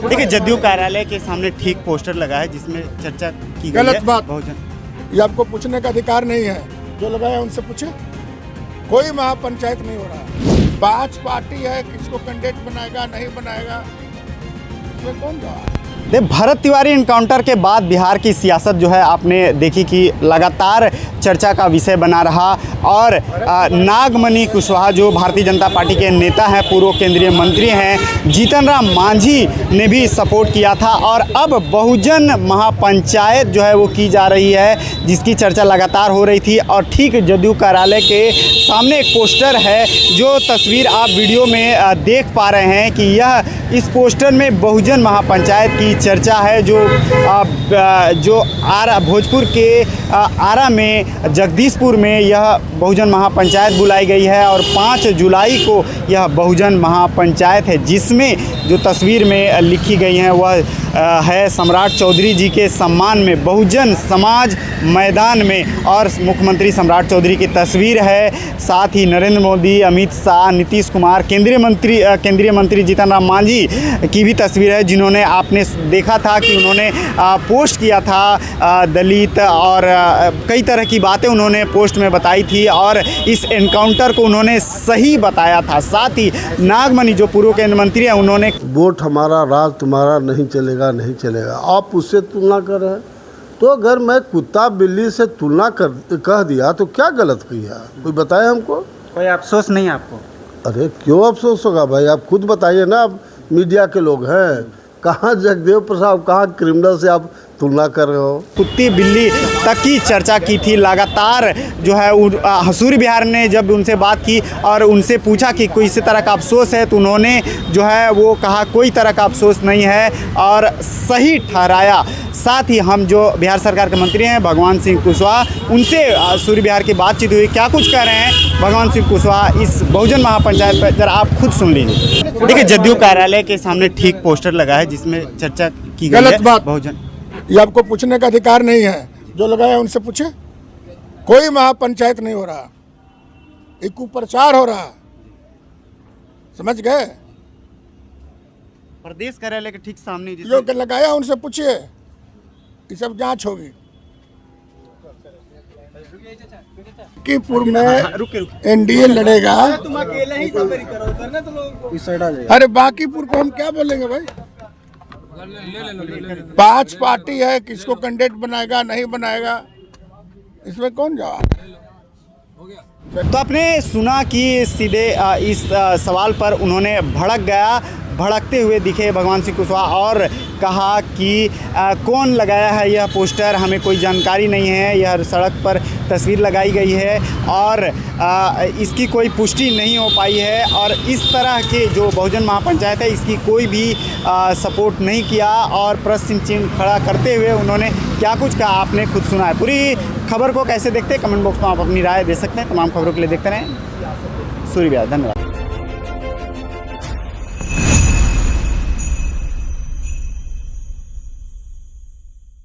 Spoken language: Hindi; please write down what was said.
देखिए, जदयू कार्यालय के सामने ठीक पोस्टर लगा है जिसमें चर्चा की गई है। गलत बात। बहुजन ये आपको पूछने का अधिकार नहीं है। जो लगाया उनसे पूछे। कोई महापंचायत नहीं हो रहा। 5 पार्टी है, किसको कैंडिडेट बनाएगा नहीं बनाएगा, इसमें कौन जवाब? भरत तिवारी इनकाउंटर के बाद बिहार की सियासत जो है आपने देखी कि लगातार चर्चा का विषय बना रहा और नागमणि कुशवाहा जो भारतीय जनता पार्टी के नेता हैं, पूर्व केंद्रीय मंत्री हैं, जीतन राम मांझी ने भी सपोर्ट किया था और अब बहुजन महापंचायत जो है वो की जा रही है, जिसकी चर्चा लगातार हो रही थी। और ठीक जदयू कार्यालय के सामने एक पोस्टर है, जो तस्वीर आप वीडियो में देख पा रहे हैं कि इस पोस्टर में बहुजन महापंचायत की चर्चा है, जो आरा भोजपुर के आरा में जगदीशपुर में यह बहुजन महापंचायत बुलाई गई है और 5 जुलाई को यह बहुजन महापंचायत है, जिसमें जो तस्वीर में लिखी गई हैं वह है सम्राट चौधरी जी के सम्मान में बहुजन समाज मैदान में, और मुख्यमंत्री सम्राट चौधरी की तस्वीर है। साथ ही नरेंद्र मोदी, अमित शाह, नीतीश कुमार, केंद्रीय मंत्री जीतन राम मांझी की भी तस्वीर है, जिन्होंने आपने देखा था कि उन्होंने पोस्ट किया था दलित और कई तरह की बातें उन्होंने पोस्ट में बताई थी और इस एनकाउंटर को उन्होंने सही बताया था। साथ ही नागमणि जो पूर्व केंद्रीय मंत्री हैं, उन्होंने वोट हमारा राज तुम्हारा नहीं चलेगा। आप उससे तुलना कर रहे हैं, तो अगर मैं कुत्ता बिल्ली से तुलना कह दिया तो क्या गलत किया? कोई बताए हमको? कोई अफसोस नहीं आपको? अरे क्यों अफसोस होगा भाई, आप खुद बताइए ना। आप मीडिया के लोग हैं, कहाँ जगदेव प्रसाद, कहाँ क्रिमिनल से आप तुलना कर रहे हो? कुत्ती बिल्ली तक की चर्चा की थी लगातार। जो है हसूरी बिहार ने जब उनसे बात की और उनसे पूछा कि कोई इसी तरह का अफसोस है, तो उन्होंने जो है वो कहा कोई तरह का अफसोस नहीं है और सही ठहराया। साथ ही हम जो बिहार सरकार के मंत्री हैं भगवान सिंह कुशवाहा, उनसे हसूरी बिहार की बातचीत हुई। क्या कुछ कह रहे हैं भगवान सिंह कुशवाहा इस बहुजन महापंचायत पर, जरा आप खुद सुन लीजिए। देखिए, जदयू कार्यालय के सामने ठीक पोस्टर लगा है जिसमें चर्चा की गई है। गलत बात। बहुजन, ये आपको पूछने का अधिकार नहीं है। जो लगाया उनसे पूछे। कोई महापंचायत नहीं हो रहा, एक कुप्रचार हो रहा, समझ गए? प्रदेश कार्यालय के ठीक सामने जो लगाया उनसे पूछिए, ये सब जांच होगी। बांकीपुर में एनडीए लड़ेगा। तुम अकेले ही सफरी करो, करना तो लोग। अरे बांकीपुर को हम क्या बोलेंगे भाई? 5 पार्टी है, किसको कैंडिडेट बनाएगा नहीं बनाएगा, इसमें कौन जवाब? तो आपने सुना कि सीधे इस सवाल पर उन्होंने भड़कते हुए दिखे भगवान सिंह कुशवाहा और कहा कि कौन लगाया है यह पोस्टर, हमें कोई जानकारी नहीं है, यह सड़क पर तस्वीर लगाई गई है और इसकी कोई पुष्टि नहीं हो पाई है। और इस तरह के जो बहुजन महापंचायत है, इसकी कोई भी सपोर्ट नहीं किया और प्रश्न चिन्ह खड़ा करते हुए उन्होंने क्या कुछ कहा आपने खुद सुना है। पूरी खबर को कैसे देखते हैं कमेंट बॉक्स में आप अपनी राय दे सकते हैं। तमाम खबरों के लिए देखते रहें सूर्य बिहार। धन्यवाद।